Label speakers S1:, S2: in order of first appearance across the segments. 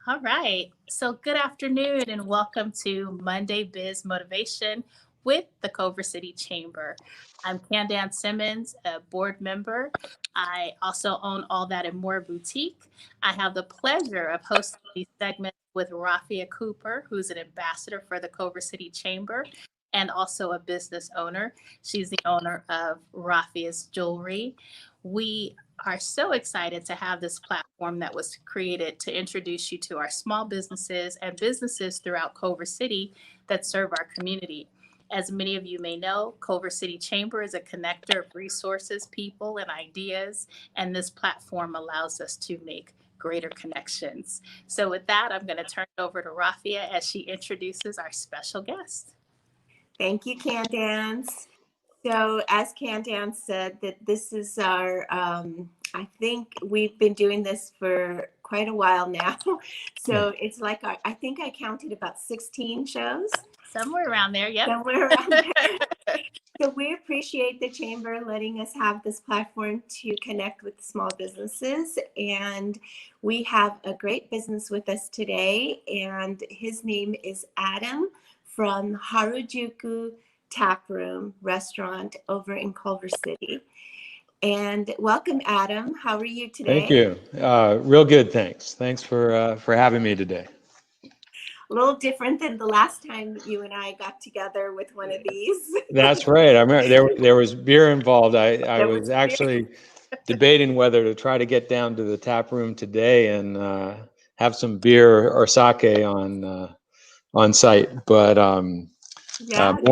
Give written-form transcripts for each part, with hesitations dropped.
S1: All right. So, good afternoon and welcome to Monday Biz Motivation with the Culver City Chamber. I'm Candance Simmons, a board member. I also own All That and More Boutique. I have the pleasure of hosting these segments with Rafia Cooper, who's an ambassador for the Culver City Chamber and also a business owner. She's the owner of Rafia's Jewelry. We are so excited to have this platform that was created to introduce you to our small businesses and businesses throughout Culver City that serve our community. As many of you may know, Culver City Chamber is a connector of resources, people, and ideas, and this platform allows us to make greater connections. So, with that, I'm going to turn it over to Rafia as she introduces our special guest.
S2: Thank you, Candance. So as Candance said, that this is our, I think we've been doing this for quite a while now. So it's like, I think I counted about 16 shows.
S1: Somewhere around there, yep.
S2: Somewhere around there. So we appreciate the Chamber letting us have this platform to connect with small businesses. And we have a great business with us today. And his name is Adam from Harajuku Taproom restaurant over in Culver City. And welcome, Adam. How are you today?
S3: Thank you. Real good, thanks. Thanks for having me today.
S2: A little different than the last time you and I got together with one of these.
S3: That's right. I remember there was beer involved. I was actually debating whether to try to get down to the tap room today and have some beer or sake on site. But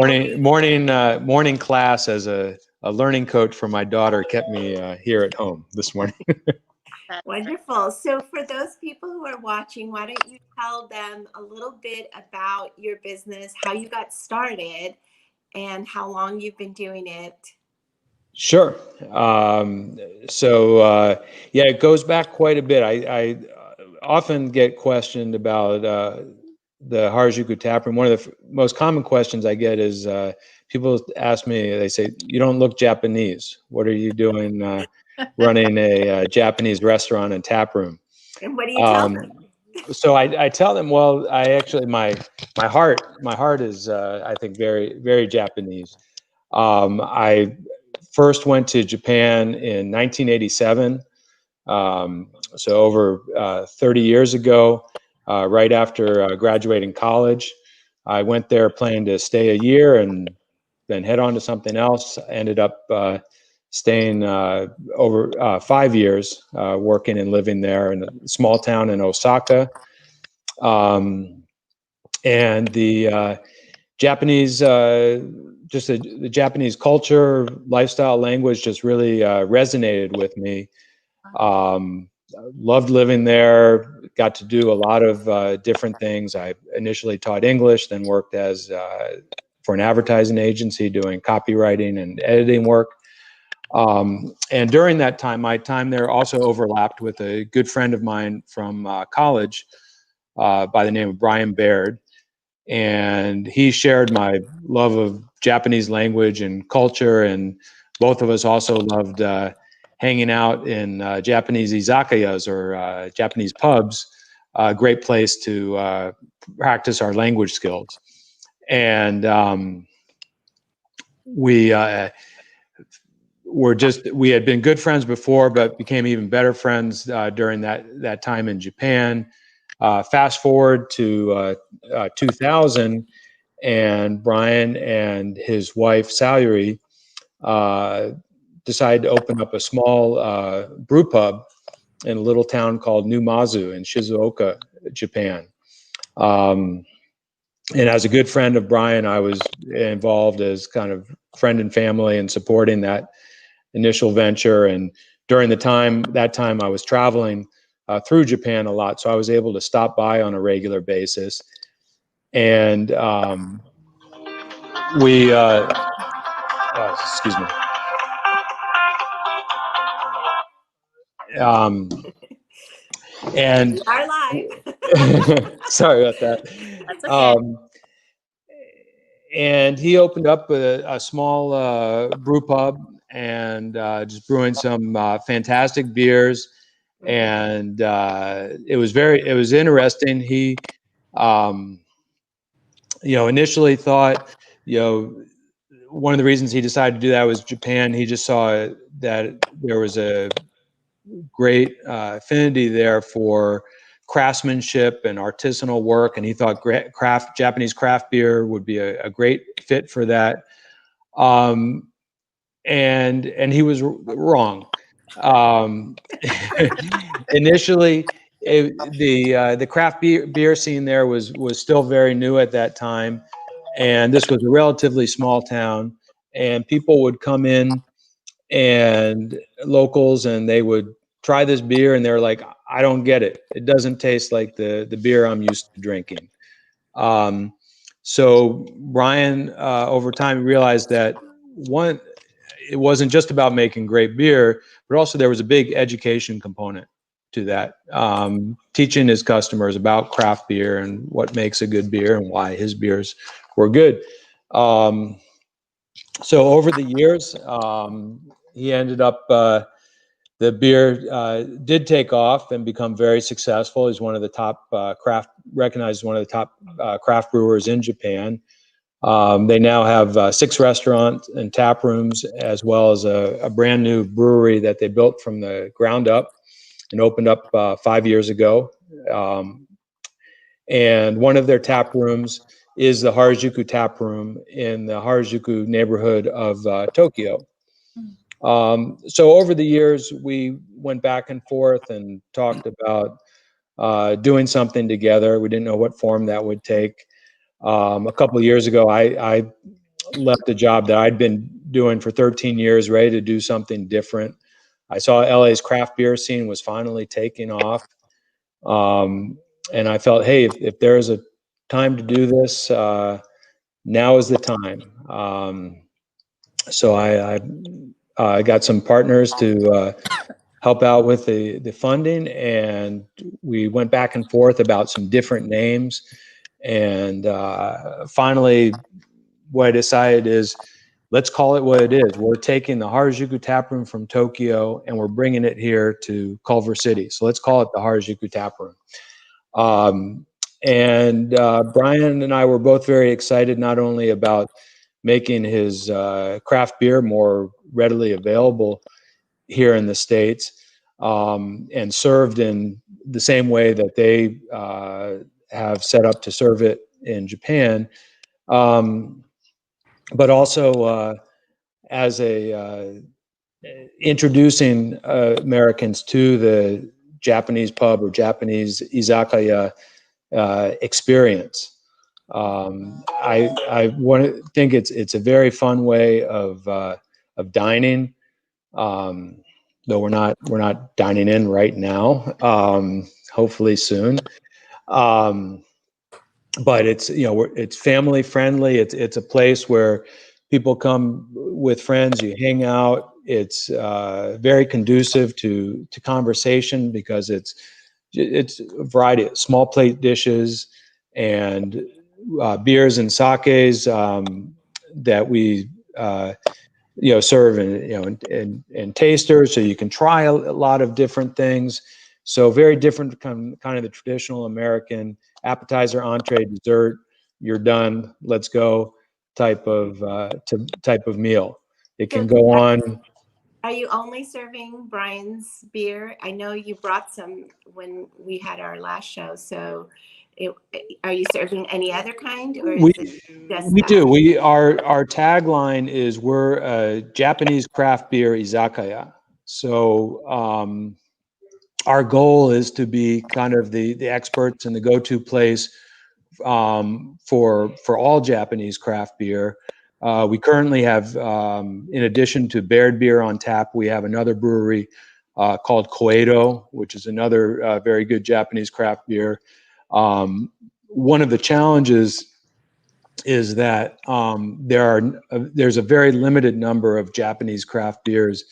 S3: morning class as a learning coach for my daughter kept me here at home this morning.
S2: Wonderful. So for those people who are watching, why don't you tell them a little bit about your business, how you got started, and how long you've been doing it?
S3: Sure. Yeah, it goes back quite a bit. I often get questioned about the Harajuku Taproom. One of the most common questions I get is people ask me, they say, "You don't look Japanese. What are you doing running a Japanese restaurant and tap room?"
S2: And what do you tell them?
S3: So I tell them, well, I actually my heart is I think very, very Japanese. I first went to Japan in 1987, so over 30 years ago, right after graduating college. I went there planning to stay a year and then head on to something else. I ended up staying over 5 years, working and living there in a small town in Osaka. And the Japanese, the Japanese culture, lifestyle, language just really resonated with me. Loved living there, got to do a lot of different things. I initially taught English, then worked as for an advertising agency doing copywriting and editing work. And during that time, my time there also overlapped with a good friend of mine from college by the name of Brian Baird. And he shared my love of Japanese language and culture. And both of us also loved hanging out in Japanese izakayas or Japanese pubs, a great place to practice our language skills. And we had been good friends before, but became even better friends during that time in Japan. Fast forward to 2000, and Brian and his wife Saluri decided to open up a small brew pub in a little town called Numazu in Shizuoka, Japan. And as a good friend of Brian, I was involved as kind of friend and family in supporting that initial venture. And during that time, I was traveling through Japan a lot, so I was able to stop by on a regular basis. And excuse me. And
S2: you are live.
S3: Sorry about that.
S1: That's okay.
S3: And he opened up a small brew pub and just brewing some fantastic beers. And it was interesting. He, initially thought, one of the reasons he decided to do that was Japan. He just saw that there was a great affinity there for craftsmanship and artisanal work, and he thought Japanese craft beer would be a great fit for that. And he was wrong. Initially, the craft beer scene there was still very new at that time, and this was a relatively small town, and people would come in, and locals, and they would try this beer, and they're like, I don't get it. It doesn't taste like the beer I'm used to drinking. So Brian, over time, realized that it wasn't just about making great beer, but also there was a big education component to that, teaching his customers about craft beer and what makes a good beer and why his beers were good. So over the years, he ended up, the beer did take off and become very successful. He's one of the top recognized as one of the top craft brewers in Japan. They now have 6 restaurants and tap rooms, as well as a brand new brewery that they built from the ground up and opened up 5 years ago. And one of their tap rooms is the Harajuku Taproom in the Harajuku neighborhood of Tokyo. So over the years, we went back and forth and talked about doing something together. We didn't know what form that would take. A couple of years ago, I left a job that I'd been doing for 13 years, ready to do something different. I saw LA's craft beer scene was finally taking off. And I felt, hey, if there is a time to do this, now is the time. So I got some partners to help out with the funding, and we went back and forth about some different names. And finally, what I decided is, let's call it what it is. We're taking the Harajuku Taproom from Tokyo and we're bringing it here to Culver City. So let's call it the Harajuku Taproom. And Brian and I were both very excited, not only about making his craft beer more readily available here in the States, and served in the same way that they have set up to serve it in Japan, but also as introducing Americans to the Japanese pub or Japanese izakaya experience. I think it's a very fun way of dining, though we're not dining in right now. Hopefully soon. But it's family friendly. It's a place where people come with friends. You hang out. It's very conducive to conversation, because it's a variety of small plate dishes and beers and sakes that we serve in tasters, so you can try a lot of different things. So very different kind of the traditional American appetizer, entree, dessert. You're done. Let's go type of meal. It can go on.
S2: Are you only serving Brian's beer? I know you brought some when we had our last show. So are you serving any other kind, or is it just
S3: we
S2: that?
S3: do. Our tagline is, we're a Japanese craft beer izakaya. So our goal is to be kind of the experts and the go-to place for all Japanese craft beer. We currently have, in addition to Baird beer on tap, we have another brewery called Koedo, which is another very good Japanese craft beer. One of the challenges is that there's a very limited number of Japanese craft beers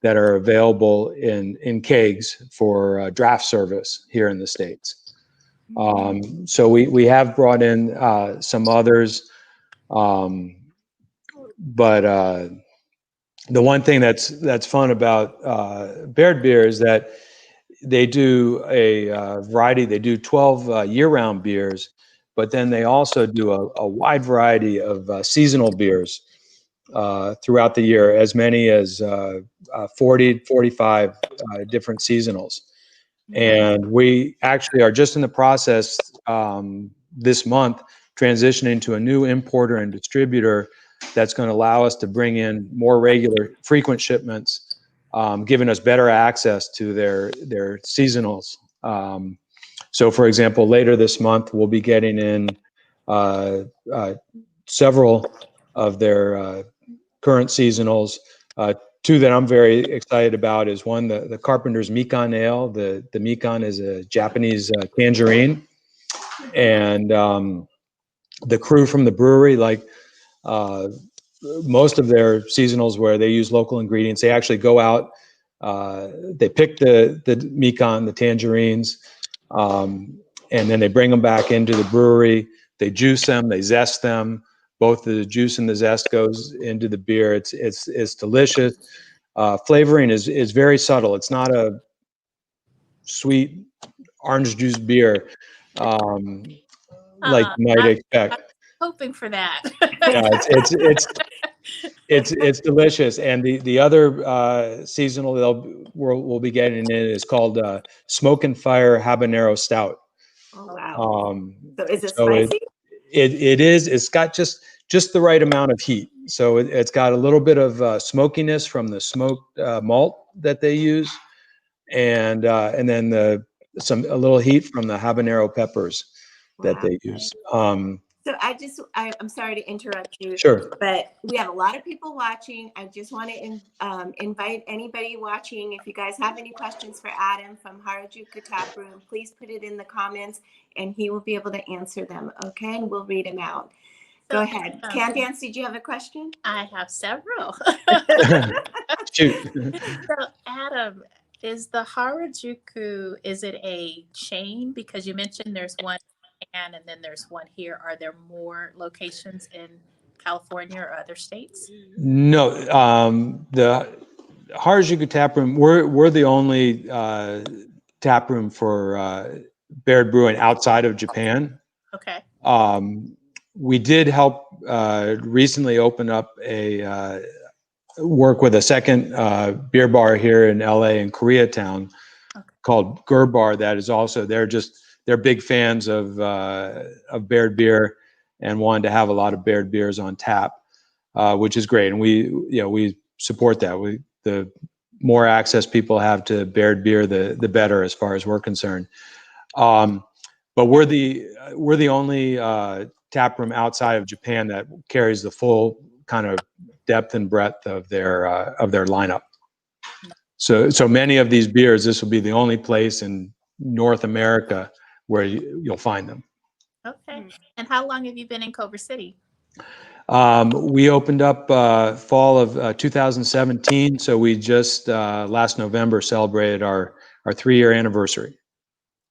S3: that are available in kegs for draft service here in the States. So we have brought in some others, but the one thing that's fun about Baird beer is that they do a variety. They do 12 year-round beers, but then they also do a wide variety of seasonal beers throughout the year, as many as 40, 45 different seasonals. And we actually are just in the process this month transitioning to a new importer and distributor that's going to allow us to bring in more regular, frequent shipments, giving us better access to their seasonals. So, for example, later this month, we'll be getting in several of their current seasonals. Two that I'm very excited about is one, the Carpenter's Mikan Ale. The Mikan is a Japanese tangerine. And the crew from the brewery, like most of their seasonals where they use local ingredients, they actually go out, they pick the Mikan, the tangerines, and then they bring them back into the brewery. They juice them, they zest them. Both the juice and the zest goes into the beer. It's delicious. Flavoring is very subtle. It's not a sweet orange juice beer like you might expect.
S1: Hoping for that.
S3: Yeah, it's delicious. And the other seasonal we'll be getting in is called Smoke and Fire Habanero Stout.
S2: Oh wow! So is it
S3: so
S2: spicy?
S3: It is. It's got just the right amount of heat. So it's got a little bit of smokiness from the smoked malt that they use, and then a little heat from the habanero peppers that they use.
S2: So I'm sorry to interrupt you.
S3: Sure.
S2: But we have a lot of people watching. I just want to invite anybody watching. If you guys have any questions for Adam from Harajuku Taproom, please put it in the comments and he will be able to answer them. Okay, and we'll read them out. Go ahead. Candance, did you have a question?
S1: I have several.
S3: Shoot.
S1: So Adam, is the Harajuku, is it a chain? Because you mentioned there's one and then there's one here. Are there more locations in California or other states?
S3: No, the Harajuku Taproom, we're the only taproom for Baird Brewing outside of Japan.
S1: Okay.
S3: We did help recently open up work with a second beer bar here in LA in Koreatown called Gerbar. That is also, they're big fans of Baird beer and wanted to have a lot of Baird beers on tap, which is great. And we support that. The more access people have to Baird beer, the better, as far as we're concerned. But we're the only taproom outside of Japan that carries the full kind of depth and breadth of their lineup. So many of these beers, this will be the only place in North America where you'll find them.
S1: Okay. And how long have you been in Culver City?
S3: We opened up fall of 2017. So we just last November celebrated our 3-year anniversary.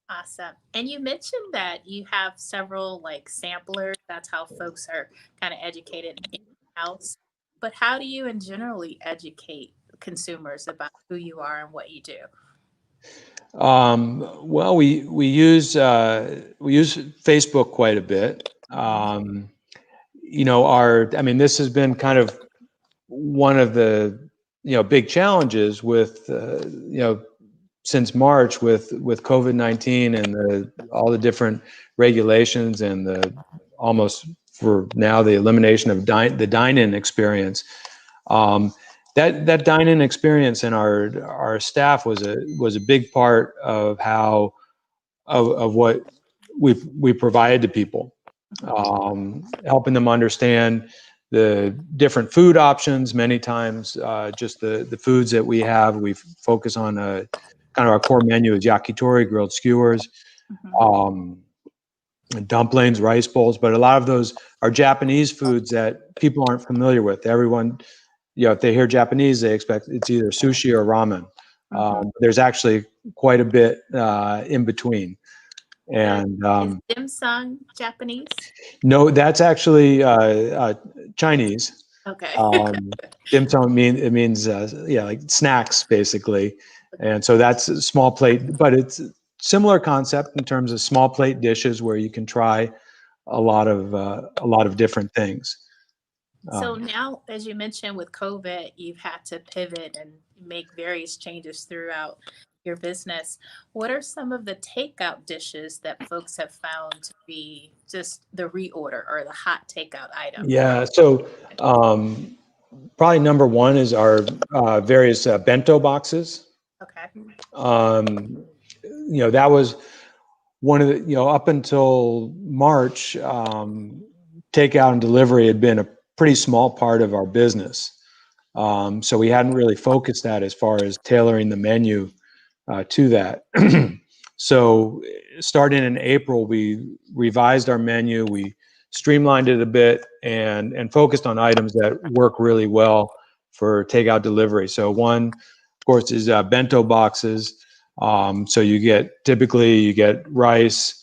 S1: Awesome. And you mentioned that you have several samplers. That's how folks are kind of educated in-house. But how do you generally educate consumers about who you are and what you do?
S3: Well, we use Facebook quite a bit. This has been kind of one of the big challenges with since March with COVID-19 and all the different regulations and almost for now the elimination of the dine-in experience. That dine-in experience and our staff was a big part of what we provided to people, helping them understand the different food options. Many times, just the foods that we have, we focus on kind of our core menu is yakitori, grilled skewers, dumplings, rice bowls, but a lot of those are Japanese foods that people aren't familiar with. Everyone, if they hear Japanese, they expect it's either sushi or ramen. There's actually quite a bit in between. And
S1: is dim sum Japanese?
S3: No, that's actually Chinese.
S1: Okay.
S3: Dim sum means like snacks basically, And so that's a small plate, but it's similar concept in terms of small plate dishes where you can try a lot of different things.
S1: So now, as you mentioned with COVID, you've had to pivot and make various changes throughout your business. What are some of the takeout dishes that folks have found to be just the reorder or the hot takeout item?
S3: Yeah, so probably number one is our various bento boxes.
S1: Okay.
S3: That was one of the, up until March, takeout and delivery had been a pretty small part of our business. So we hadn't really focused that as far as tailoring the menu to that. So starting in April, we revised our menu, we streamlined it a bit and focused on items that work really well for takeout delivery. So one, of course, is bento boxes. So typically you get rice,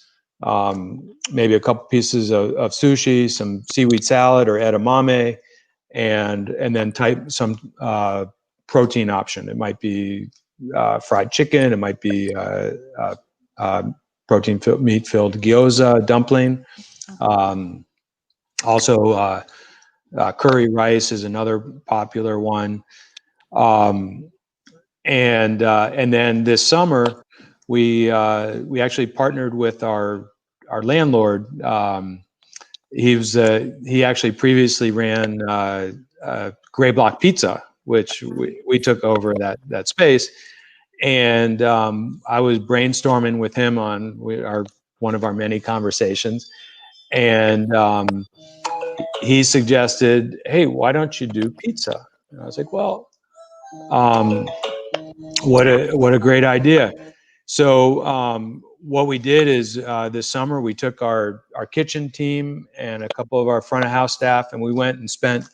S3: maybe a couple pieces of sushi, some seaweed salad or edamame, and then some protein option. It might be fried chicken. It might be protein meat filled gyoza dumpling. Also, curry rice is another popular one. And then this summer, we actually partnered with our landlord. He actually previously ran Gray Block Pizza, which we took over that space. And I was brainstorming with him on one of our many conversations, and he suggested, "Hey, why don't you do pizza?" And I was like, "Well, what a great idea!" So what we did is this summer we took our kitchen team and a couple of our front of house staff, and we went and spent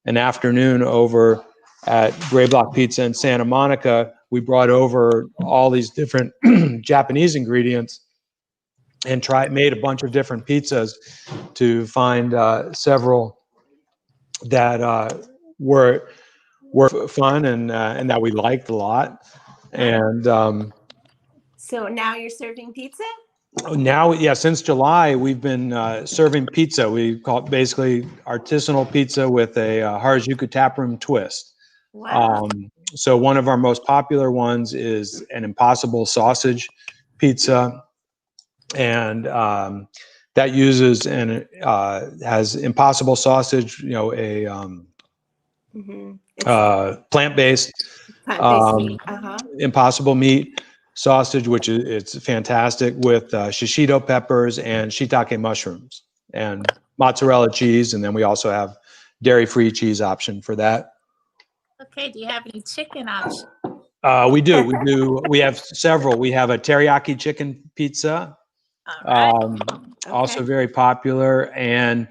S3: an afternoon over at Gray Block Pizza in Santa Monica. We brought over all these different Japanese ingredients and made a bunch of different pizzas to find several that were fun and that we liked a lot. And
S2: So now you're serving pizza?
S3: now, yeah, since July, we've been serving pizza. We call it basically artisanal pizza with a Harajuku Taproom twist.
S2: Wow.
S3: So one of our most popular ones is an Impossible sausage pizza, and that uses and has Impossible sausage, a plant-based
S2: meat.
S3: Impossible meat sausage, which it's fantastic with shishito peppers and shiitake mushrooms and mozzarella cheese, and then we also have dairy-free cheese option for that.
S1: Okay. Do you have any chicken options?
S3: We do. We have several. We have a teriyaki chicken pizza, also very popular, and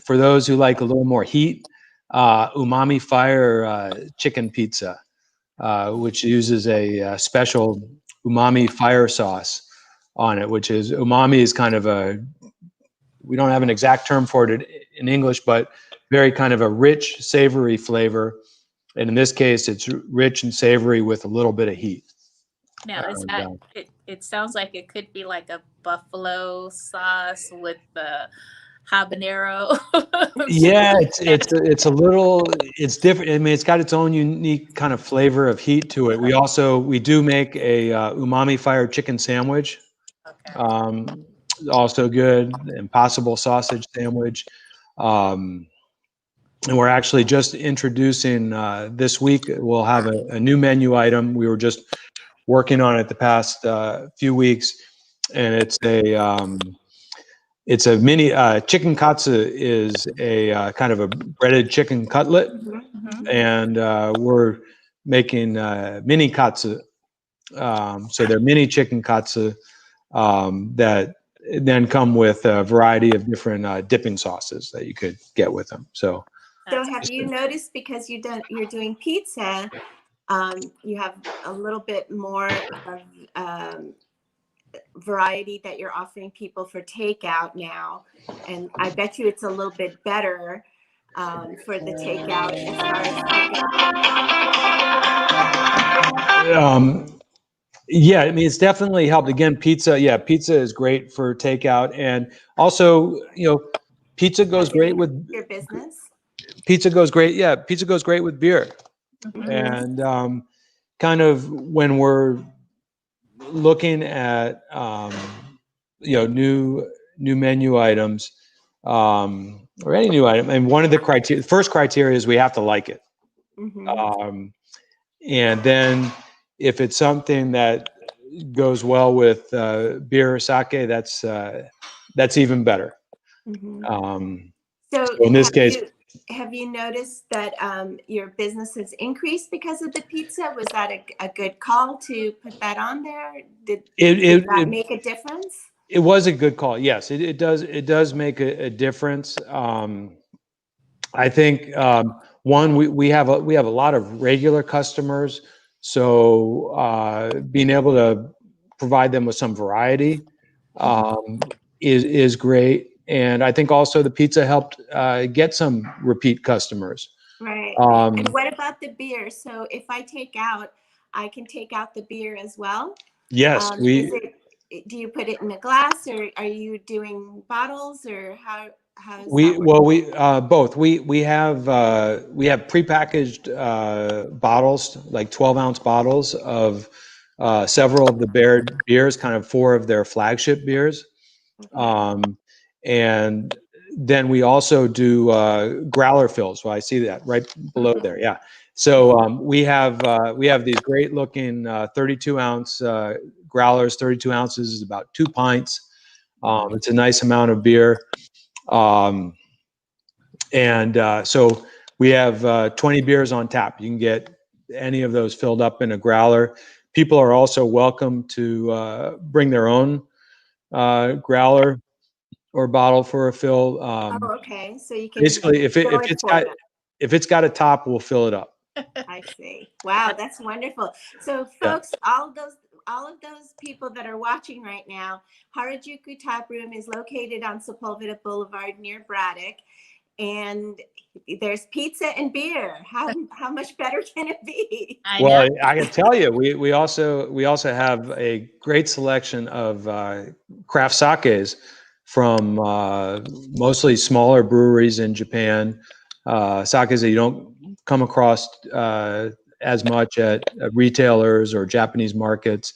S3: for those who like a little more heat, umami fire chicken pizza, which uses a special umami fire sauce on it, which is umami is kind of we don't have an exact term for it in English, but very kind of a rich, savory flavor. And in this case, it's rich and savory with a little bit of heat.
S1: Now, it sounds like it could be like a buffalo sauce with the habanero.
S3: Yeah, it's different. I mean, it's got its own unique kind of flavor of heat to it. We do make a umami fire chicken sandwich.
S1: Okay.
S3: Also good. Impossible sausage sandwich. And we're actually just introducing this week. We'll have a new menu item. We were just working on it the past few weeks, and it's a mini chicken katsu is a kind of a breaded chicken cutlet, and we're making mini katsu. So they're mini chicken katsu that then come with a variety of different dipping sauces that you could get with them. So
S2: have you noticed, because you're doing pizza, you have a little bit more of variety that you're offering people for takeout now, and I bet you it's a little bit better for the takeout as far as
S3: Yeah, I mean, it's definitely helped. Again, pizza. Yeah, pizza is great for takeout, and also, pizza goes great with
S2: your business?
S3: pizza goes great. Yeah, pizza goes great with beer,
S1: Mhm.
S3: and kind of when we're looking at new menu items or any new item, and one of the first criteria is we have to like it. And then if it's something that goes well with beer or sake, that's even better.
S2: So
S3: in this case,
S2: have you noticed that your business has increased because of the pizza? Was that a good call to put that on there? Did that make a difference?
S3: It was a good call. Yes, it does make a difference. I think one, we have a lot of regular customers, so being able to provide them with some variety is great. And I think also the pizza helped get some repeat customers.
S2: Right. And what about the beer? So if I take out, I can take out the beer as well?
S3: Yes,
S2: do you put it in a glass, or are you doing bottles, or how does that work?
S3: both. We have prepackaged bottles, like 12-ounce bottles of several of the Baird beers, kind of 4 of their flagship beers. And then we also do growler fills. Well, I see that right below there. Yeah. So we have these great looking 32-ounce growlers. 32 ounces is about 2 pints. It's a nice amount of beer. So we have 20 beers on tap. You can get any of those filled up in a growler. People are also welcome to bring their own growler or bottle for a fill.
S2: Okay. So you can
S3: Basically, if it's got a top, we'll fill it up.
S2: I see. Wow, that's wonderful. So, folks, all of those people that are watching right now, Harajuku Taproom is located on Sepulveda Boulevard near Braddock, and there's pizza and beer. How much better can it be?
S3: Well, I can tell you, we also have a great selection of craft sakes from mostly smaller breweries in Japan. Sakes that you don't come across as much at retailers or Japanese markets,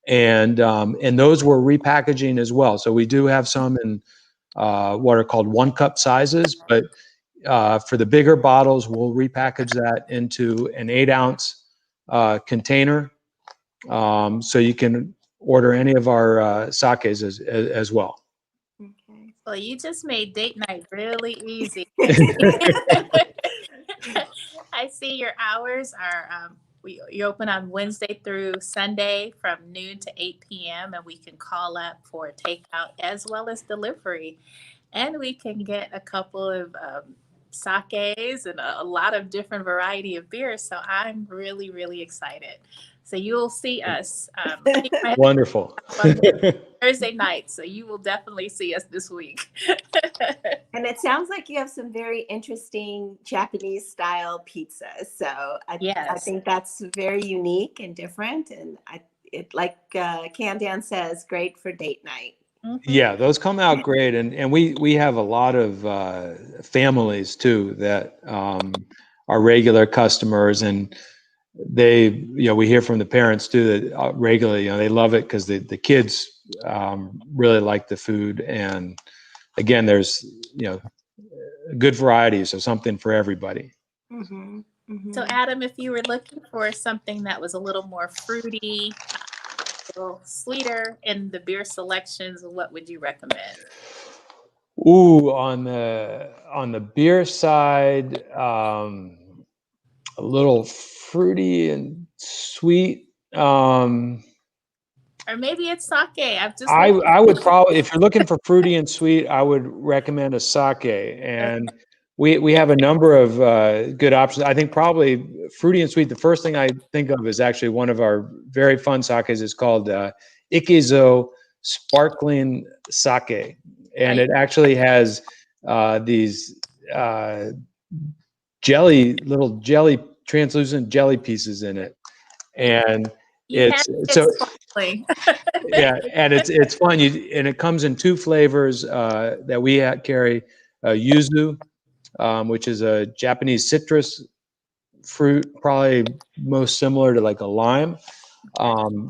S3: and those we're repackaging as well. So we do have some in what are called 1-cup sizes, but for the bigger bottles, we'll repackage that into an 8-ounce container, so you can order any of our sakes as well.
S2: Okay.
S1: Well, you just made date night really easy. I see your hours are you open on Wednesday through Sunday from noon to 8 p.m. and we can call up for takeout as well as delivery, and we can get a couple of sakes and a lot of different variety of beers. So I'm really, really excited. So you'll see us.
S3: Wonderful.
S1: Thursday night. So you will definitely see us this week.
S2: And it sounds like you have some very interesting Japanese style pizza. So I think that's very unique and different. And like Candance says, great for date night.
S3: Yeah, those come out great, and we have a lot of families too that are regular customers, and they, we hear from the parents too that regularly, they love it because the kids really like the food, and again, there's good variety, so something for everybody.
S1: So Adam, if you were looking for something that was a little more fruity, a little sweeter in the beer selections, what would you recommend?
S3: Ooh, on the beer side, a little fruity and sweet.
S1: Or maybe it's sake.
S3: I would probably, if you're looking for fruity and sweet, I would recommend a sake. And we have a number of good options. I think probably fruity and sweet, the first thing I think of is actually one of our very fun sakes. It's called Ikizo Sparkling Sake. And it actually has these little jelly, translucent jelly pieces in it, and
S1: You
S3: it's
S1: had
S3: so
S1: it sparkling.
S3: yeah, and it's fun. And it comes in two flavors that we carry: yuzu, which is a Japanese citrus fruit, probably most similar to like a lime.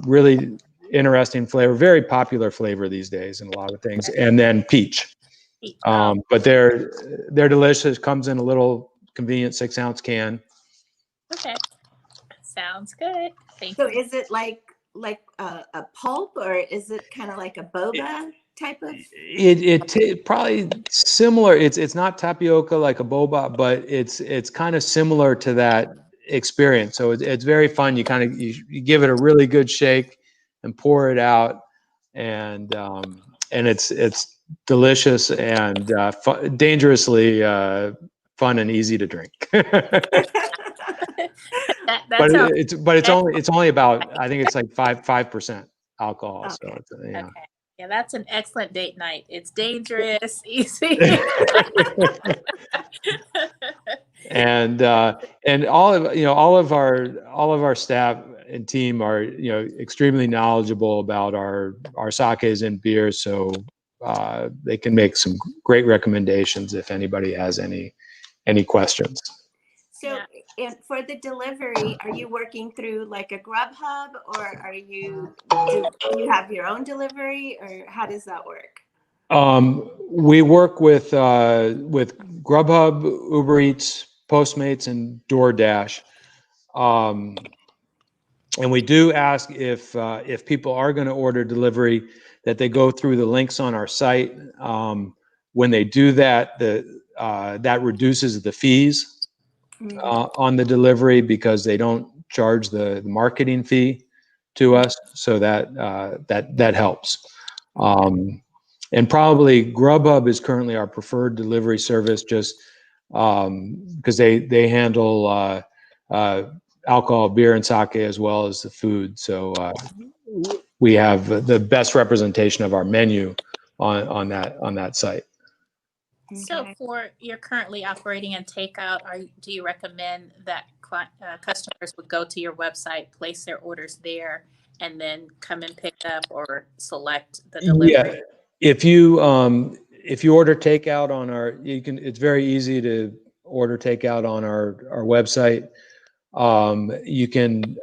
S3: Really interesting flavor, very popular flavor these days in a lot of things. And then peach. But they're delicious. Comes in a little convenient 6-ounce can.
S1: Okay, sounds good. Thank
S2: So
S1: you.
S2: is it like a pulp, or is it kind of like a boba type of?
S3: It probably similar. It's not tapioca like a boba, but it's kind of similar to that experience. So it's very fun. You kind of you give it a really good shake and pour it out, and it's delicious and dangerously fun and easy to drink.
S1: That sounds
S3: It's only about, I think it's like 5% alcohol.
S2: Okay.
S3: So it's, yeah.
S1: okay. Yeah, that's an excellent date night. It's dangerous, easy.
S3: And all of our staff and team are extremely knowledgeable about our sakes and beers, so they can make some great recommendations if anybody has any questions.
S2: So for the delivery, are you working through like a Grubhub, or do you have your own delivery, or how does that work?
S3: We work with Grubhub, Uber Eats, Postmates, and DoorDash. And we do ask if people are going to order delivery that they go through the links on our site. When they do that, that reduces the fees on the delivery, because they don't charge the marketing fee to us, so that helps. And probably Grubhub is currently our preferred delivery service, just because they handle alcohol, beer, and sake, as well as the food. So we have the best representation of our menu on that site.
S1: So you're currently operating in takeout, do you recommend that customers would go to your website, place their orders there, and then come and pick up or select the delivery?
S3: Yeah, if you order takeout on it's very easy to order takeout on our website. You can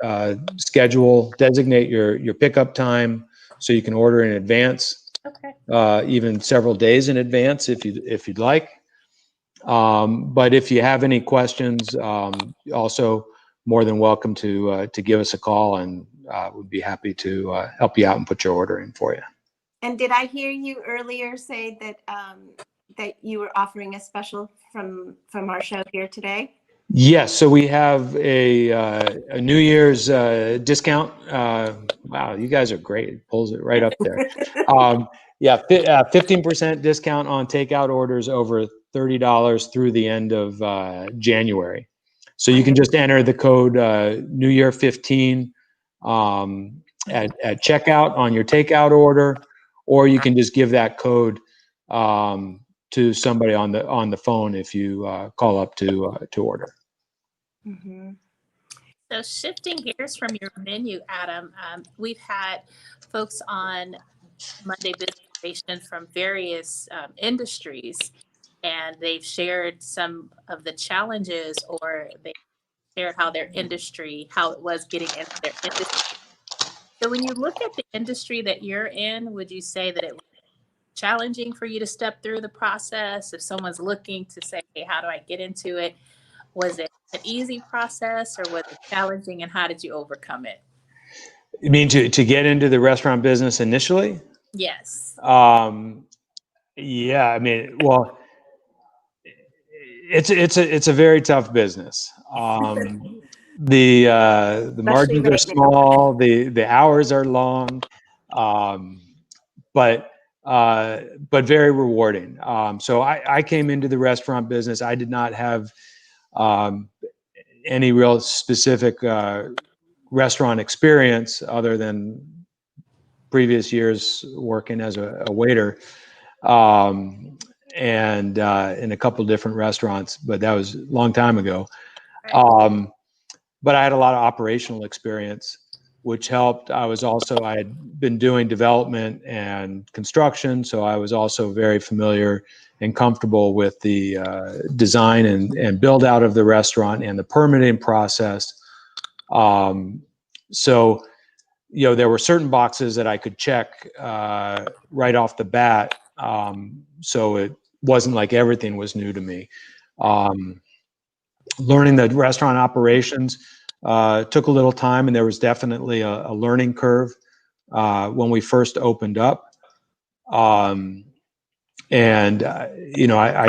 S3: designate your pickup time, so you can order in advance.
S1: Okay.
S3: Even several days in advance if you'd like. But if you have any questions, also more than welcome to give us a call, and we'd be happy to help you out and put your order in for you.
S2: And did I hear you earlier say that you were offering a special from our show here today?
S3: Yes, so we have a New Year's discount. Wow, you guys are great. It pulls it right up there. 15% discount on takeout orders over $30 through the end of January. So you can just enter the code New Year 15 at checkout on your takeout order, or you can just give that code to somebody on the phone if you call up to order.
S2: Mm-hmm.
S1: So shifting gears from your menu, Adam, we've had folks on Monday Business Motivation from various industries, and they've shared some of the challenges, or they shared how it was getting into their industry. So when you look at the industry that you're in, would you say that it was challenging for you to step through the process? If someone's looking to say, hey, how do I get into it? Was it an easy process, or was it challenging, and how did you overcome it?
S3: You mean to get into the restaurant business initially?
S1: Yes.
S3: Yeah, I mean, well, it's a very tough business. The margins are small, the hours are long, but very rewarding. So I came into the restaurant business. I did not have any real specific restaurant experience other than previous years working as a waiter. and in a couple different restaurants, but that was a long time ago.
S1: Right.
S3: But I had a lot of operational experience, which helped. I had been doing development and construction, so I was also very familiar and comfortable with the design and build out of the restaurant and the permitting process. So, there were certain boxes that I could check right off the bat. So it wasn't like everything was new to me. Learning the restaurant operations took a little time, and there was definitely a learning curve when we first opened up. I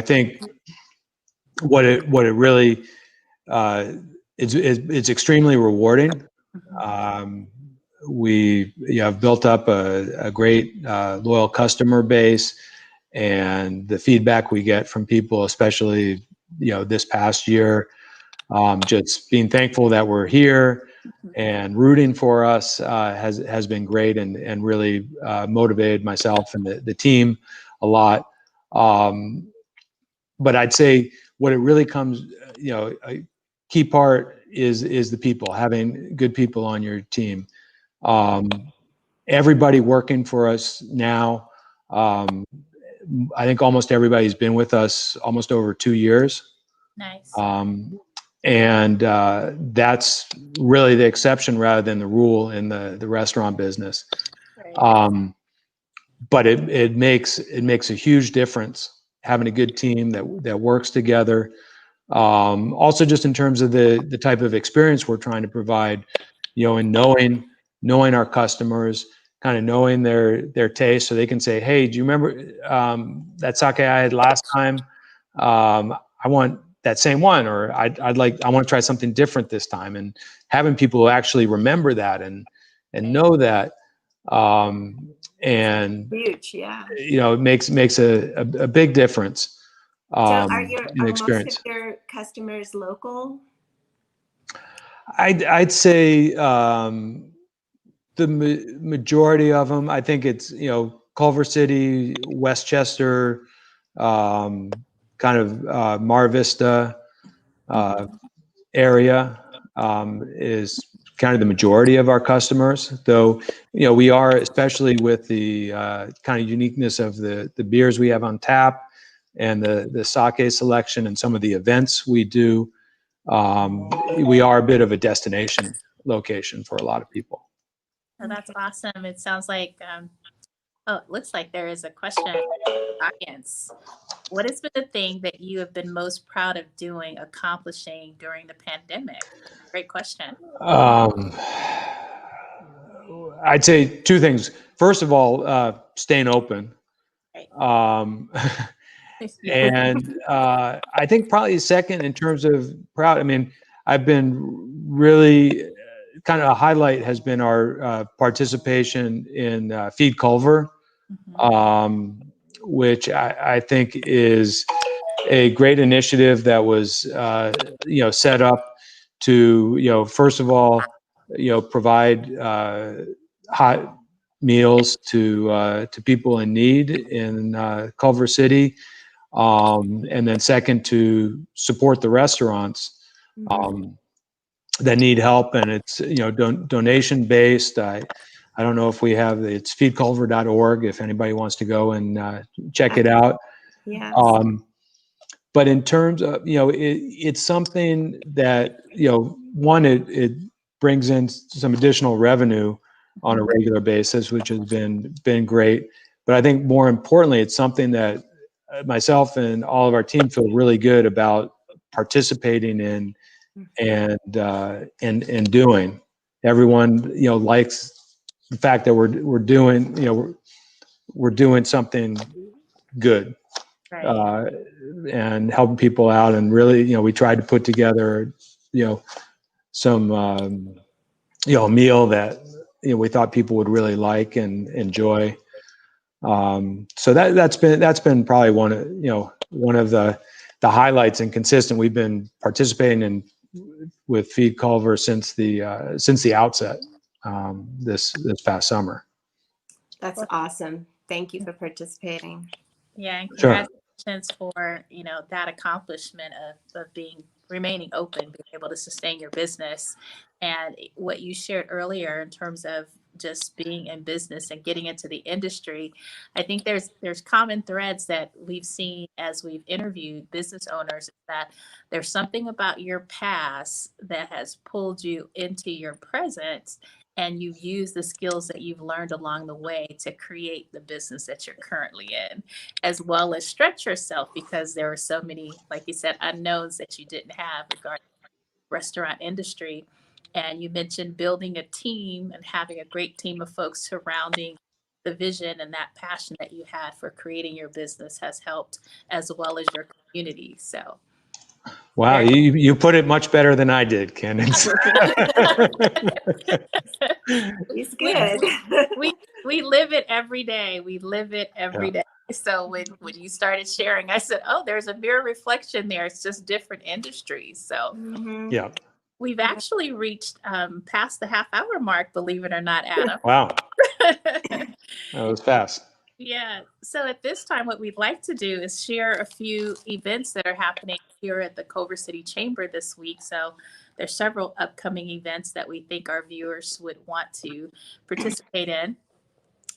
S3: think what it really it's extremely rewarding. We have built up a great loyal customer base, and the feedback we get from people, especially this past year, just being thankful that we're here and rooting for us has been great, and really motivated myself and the team a lot. But I'd say what it really comes, a key part is the people, having good people on your team. Everybody working for us now, I think almost everybody's been with us almost over 2 years.
S1: Nice.
S3: And that's really the exception rather than the rule in the restaurant business.
S1: Right.
S3: But it makes a huge difference having a good team that works together. Also, just in terms of the type of experience we're trying to provide, and knowing our customers, kind of knowing their taste, so they can say, "Hey, do you remember that sake I had last time? I want that same one," or I want to try something different this time. And having people actually remember that and know that, and
S2: Huge, yeah.
S3: it makes a big difference.
S2: So are
S3: in
S2: most of your customers local?
S3: I'd say the majority of them. I think it's Culver City, Westchester, kind of Mar Vista area is kind of the majority of our customers. Though we are, especially with the kind of uniqueness of the beers we have on tap and the sake selection and some of the events we do. We are a bit of a destination location for a lot of people.
S1: Oh, that's awesome. It sounds like, it looks like there is a question in the audience. What has been the thing that you have been most proud of accomplishing during the pandemic? Great question.
S3: I'd say two things. First of all, staying open.
S1: Right.
S3: And I think probably second in terms of proud, I mean, I've been really kind of a highlight has been our participation in Feed Culver, which I think is a great initiative that was set up to first of all provide hot meals to people in need in Culver City. And then second, to support the restaurants that need help, and it's donation based. I don't know if we have it's feedculver.org if anybody wants to go and check it out.
S2: Yes.
S3: But in terms of it's something that one, it brings in some additional revenue on a regular basis, which has been great. But I think more importantly, it's something that myself and all of our team feel really good about participating in and doing. Everyone likes the fact that we're doing we're doing something good,
S1: Right.
S3: and helping people out. And really we tried to put together some a meal that we thought people would really like and enjoy. So that's been probably one of the highlights and consistent. We've been participating in with Feed Culver since the outset this past summer.
S2: That's awesome. Thank you for participating.
S1: Yeah, and
S3: Sure.
S1: congratulations congratulations for, that accomplishment of remaining open, being able to sustain your business. And what you shared earlier in terms of just being in business and getting into the industry, I think there's common threads that we've seen as we've interviewed business owners, that there's something about your past that has pulled you into your present, and you've used the skills that you've learned along the way to create the business that you're currently in, as well as stretch yourself, because there are so many, like you said, unknowns that you didn't have regarding the restaurant industry. And you mentioned building a team and having a great team of folks surrounding the vision, and that passion that you had for creating your business has helped, as well as your community. So
S3: Wow, you put it much better than I did, Candance.
S2: He's
S1: we,
S2: good.
S1: we live it every day. We live it every
S3: Yeah.
S1: day. So when you started sharing, I said, oh, there's a mirror reflection there. It's just different industries. So
S2: Mhm.
S3: Yeah.
S1: we've actually reached past the half-hour mark, believe it or not, Adam.
S3: Wow, that was fast.
S1: Yeah. So at this time, what we'd like to do is share a few events that are happening here at the Culver City Chamber this week. So there's several upcoming events that we think our viewers would want to participate in.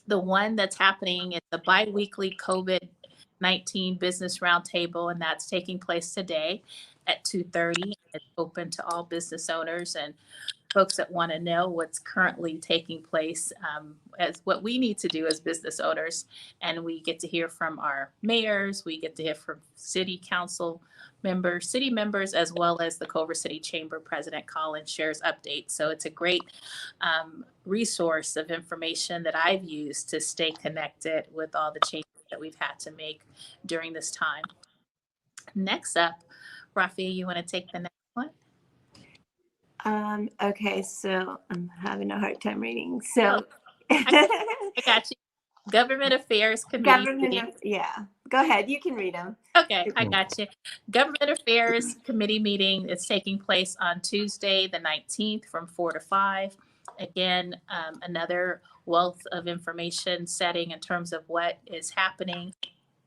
S1: The one that's happening is the bi-weekly COVID-19 Business Roundtable, and that's taking place today at 2:30. It's open to all business owners and folks that want to know what's currently taking place, as what we need to do as business owners. And we get to hear from our mayors, we get to hear from city council members, city members, as well as the Culver City Chamber President Collins shares updates. So it's a great resource of information that I've used to stay connected with all the changes that we've had to make during this time. Next up, Rafia, you want to take the next one?
S2: Okay, so I'm having a hard time reading. So
S1: I got you. Government Affairs Committee.
S2: Yeah. Go ahead. You can read them.
S1: Okay, I got you. Government Affairs Committee meeting is taking place on Tuesday, the 19th from 4 to 5. Again, another wealth of information setting in terms of what is happening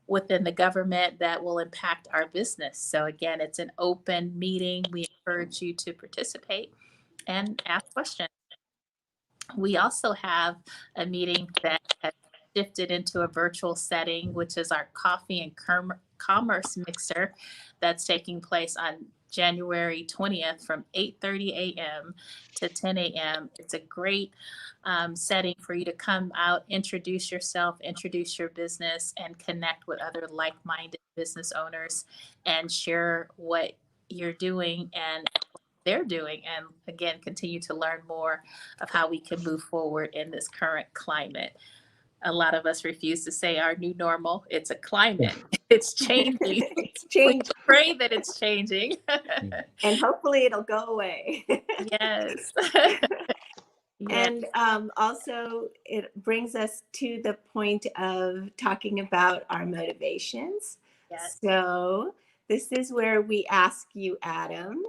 S1: within the government that will impact our business. So again, it's an open meeting. We encourage you to participate and ask questions. We also have a meeting that has shifted into a virtual setting, which is our coffee and commerce mixer that's taking place on January 20th from 8:30 a.m. to 10 a.m. It's a great setting for you to come out, introduce yourself, introduce your business, and connect with other like-minded business owners and share what you're doing and they're doing, and again continue to learn more of how we can move forward in this current climate. A lot of us refuse to say our new normal. It's a climate. It's changing.
S2: It's changing.
S1: We pray that it's changing.
S2: And hopefully it'll go away.
S1: Yes.
S2: And also it brings us to the point of talking about our motivations.
S1: Yes.
S2: So this is where we ask you, Adam,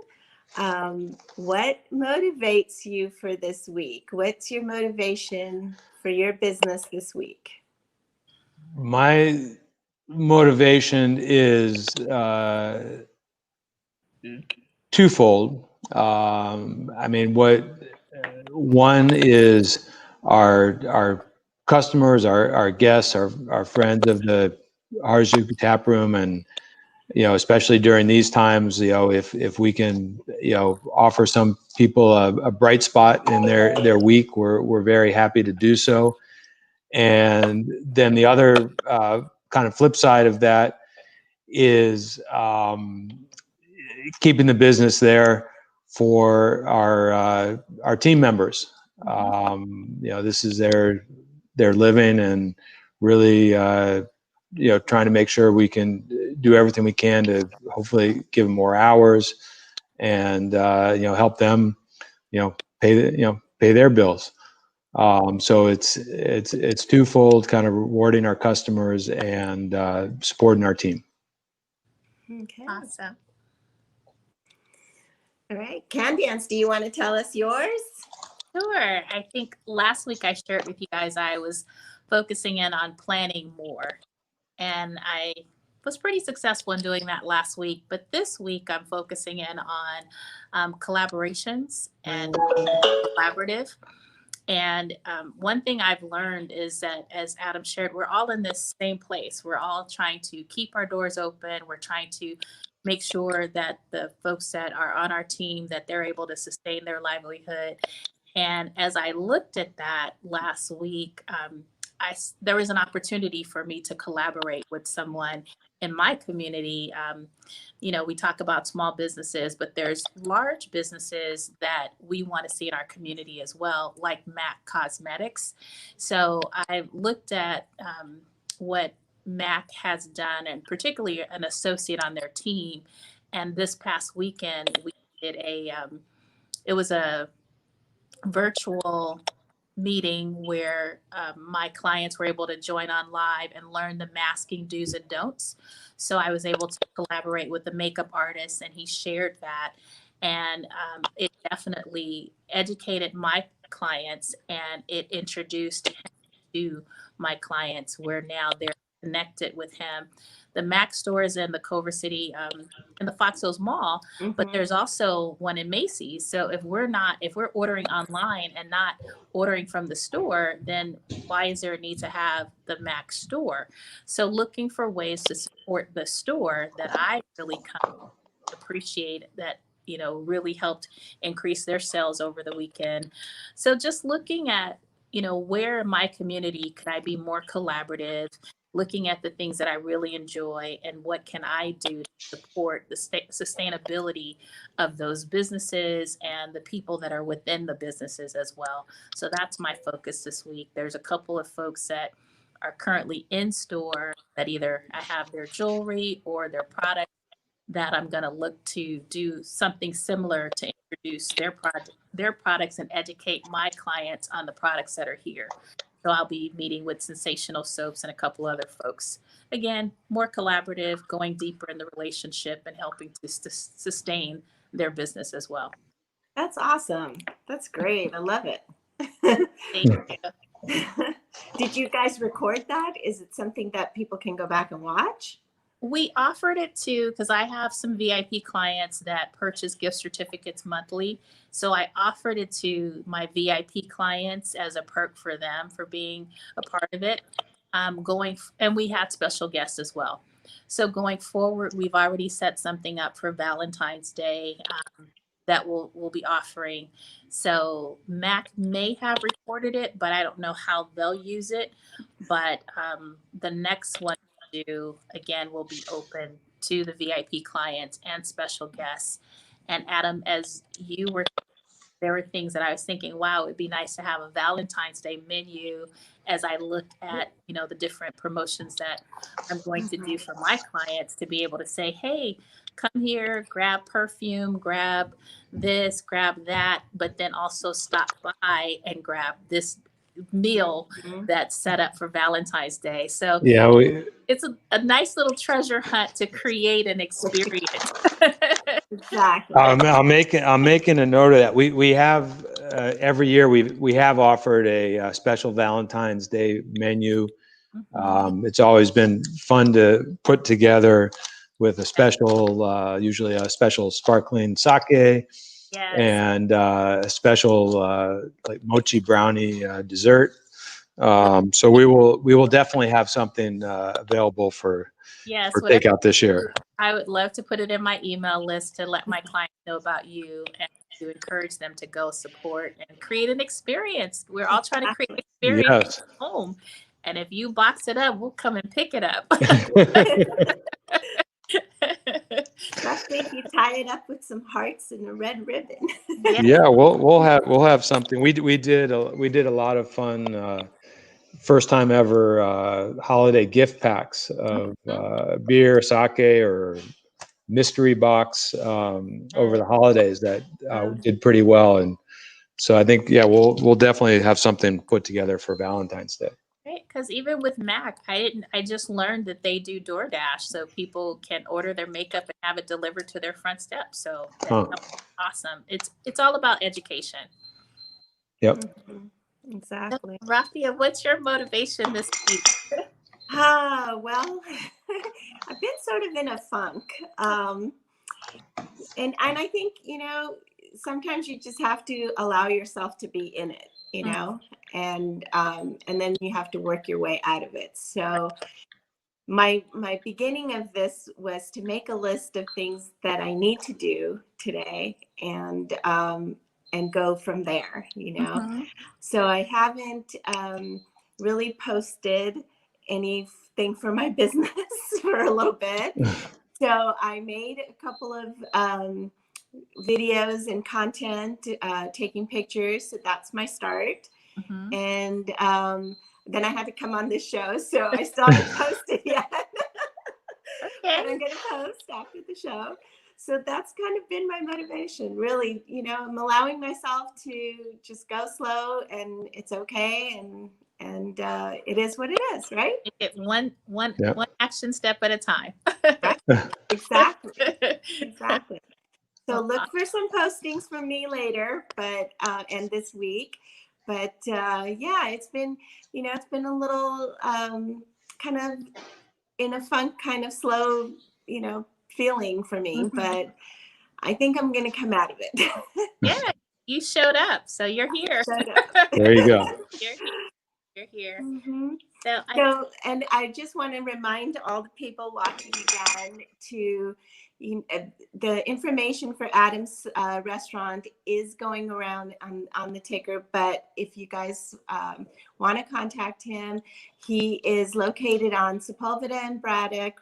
S2: what motivates you for this week? What's your motivation for your business this week?
S3: My motivation is twofold. I mean, one is our customers, our guests, our friends of the Harajuku Taproom, and especially during these times, if we can, offer some people a bright spot in their week, we're very happy to do so. And then the other kind of flip side of that is keeping the business there for our team members. This is their living, and really, trying to make sure we can do everything we can to hopefully give them more hours and help them, pay their bills. So it's twofold, kind of rewarding our customers and supporting our team.
S2: Okay.
S1: Awesome.
S2: All right. Candance, do you want to tell us yours?
S1: Sure. I think last week I shared with you guys I was focusing in on planning more. And I was pretty successful in doing that last week. But this week, I'm focusing in on collaborations and collaborative. And one thing I've learned is that, as Adam shared, we're all in this same place. We're all trying to keep our doors open. We're trying to make sure that the folks that are on our team, that they're able to sustain their livelihood. And as I looked at that last week, there was an opportunity for me to collaborate with someone in my community. We talk about small businesses, but there's large businesses that we want to see in our community as well, like MAC Cosmetics. So I looked at what MAC has done, and particularly an associate on their team. And this past weekend, we did it was a virtual meeting where my clients were able to join on live and learn the masking do's and don'ts. So I was able to collaborate with the makeup artist, and he shared that. And it definitely educated my clients, and it introduced him to my clients, where now they're connected with him. The Mac store is in the Culver City, in the Fox Hills Mall, but there's also one in Macy's. So if we're ordering online and not ordering from the store, then why is there a need to have the Mac store? So looking for ways to support the store that I really come to appreciate, that really helped increase their sales over the weekend. So just looking at where in my community could I be more collaborative, looking at the things that I really enjoy, and what can I do to support the sustainability of those businesses and the people that are within the businesses as well. So that's my focus this week. There's a couple of folks that are currently in store that either I have their jewelry or their product, that I'm going to look to do something similar to introduce their products and educate my clients on the products that are here. So I'll be meeting with Sensational Soaps and a couple other folks. Again, more collaborative, going deeper in the relationship and helping to sustain their business as well.
S2: That's awesome. That's great. I love it.
S1: Thank you.
S2: Did you guys record that? Is it something that people can go back and watch?
S1: We offered it because I have some VIP clients that purchase gift certificates monthly. So I offered it to my VIP clients as a perk for them for being a part of it. And we had special guests as well. So going forward, we've already set something up for Valentine's Day that we'll be offering. So Mac may have recorded it, but I don't know how they'll use it. But the next one again will be open to the VIP clients and special guests. And Adam, as there were things that I was thinking, wow, it'd be nice to have a Valentine's Day menu, as I looked at the different promotions that I'm going to do for my clients, to be able to say, hey, come here, grab perfume, grab this, grab that, but then also stop by and grab this meal that's set up for Valentine's Day. So
S3: Yeah,
S1: it's a nice little treasure hunt to create an experience.
S2: Exactly.
S3: I'm making a note of that. We have every year we have offered a special Valentine's Day menu. It's always been fun to put together with a special, usually a special sparkling sake. Yes. And a special like mochi brownie dessert. So we will definitely have something available for takeout this year.
S1: I would love to put it in my email list to let my clients know about you and to encourage them to go support and create an experience. We're all trying to create an experience at home. And if you box it up, we'll come and pick it up.
S2: Especially if you tie it up with some hearts and a red ribbon.
S3: Yeah, we'll have something. We did a lot of fun first time ever holiday gift packs of beer, sake, or mystery box over the holidays that did pretty well. And so I think we'll definitely have something put together for Valentine's Day.
S1: Right, because even with Mac, I just learned that they do DoorDash, so people can order their makeup and have it delivered to their front step. So that's awesome. It's all about education.
S3: Yep.
S2: Exactly.
S1: So, Rafia, what's your motivation this week?
S2: Well, I've been of in a funk. And I think, sometimes you just have to allow yourself to be in it, and then you have to work your way out of it. So my beginning of this was to make a list of things that I need to do today, and go from there, So I haven't really posted anything for my business for a little bit. So I made a couple of videos and content, taking pictures. So that's my start. And then I had to come on this show. So I still haven't posted yet. But I'm going to post after the show. So that's kind of been my motivation, really. I'm allowing myself to just go slow, and it's okay. And it is what it is, right?
S1: Take it one action step at a time.
S2: Right. Exactly. So look for some postings from me later, but and this week. But it's been a little kind of in a funk, kind of slow, feeling for me. But I think I'm going to come out of it.
S1: Yeah, you showed up, so you're here.
S3: There you go.
S1: You're here.
S2: So, and I just want to remind all the people watching again to, the information for Adam's restaurant is going around on the ticker. But if you guys want to contact him, he is located on Sepulveda and Braddock.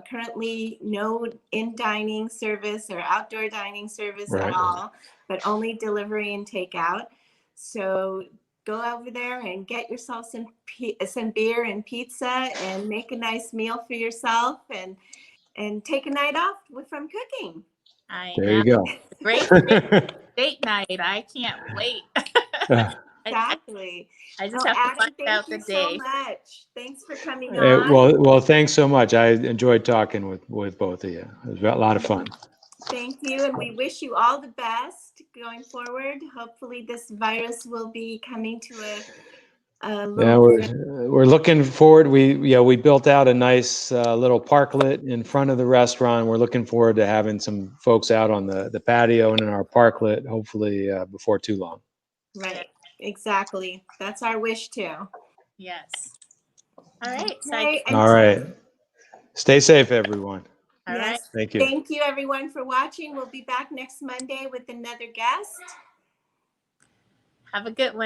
S2: Currently, no in-dining service or outdoor dining service at all, but only delivery and takeout. So go over there and get yourself some beer and pizza, and make a nice meal for yourself, and take a night off from cooking.
S3: There you go.
S1: Great date night. I can't wait.
S2: Exactly.
S1: I just have to find out the day.
S2: Thank you so much. Thanks for coming on.
S3: Well, thanks so much. I enjoyed talking with both of you. It was a lot of fun.
S2: Thank you, and we wish you all the best going forward. Hopefully this virus will be coming to
S3: we're looking forward. We built out a nice little parklet in front of the restaurant. We're looking forward to having some folks out on the patio and in our parklet, hopefully before too long.
S2: Right, exactly. That's our wish too.
S1: Yes. All right.
S2: Okay.
S3: All right. Stay safe, everyone.
S1: All right.
S3: Thank you.
S2: Thank you, everyone, for watching. We'll be back next Monday with another guest.
S1: Have a good one.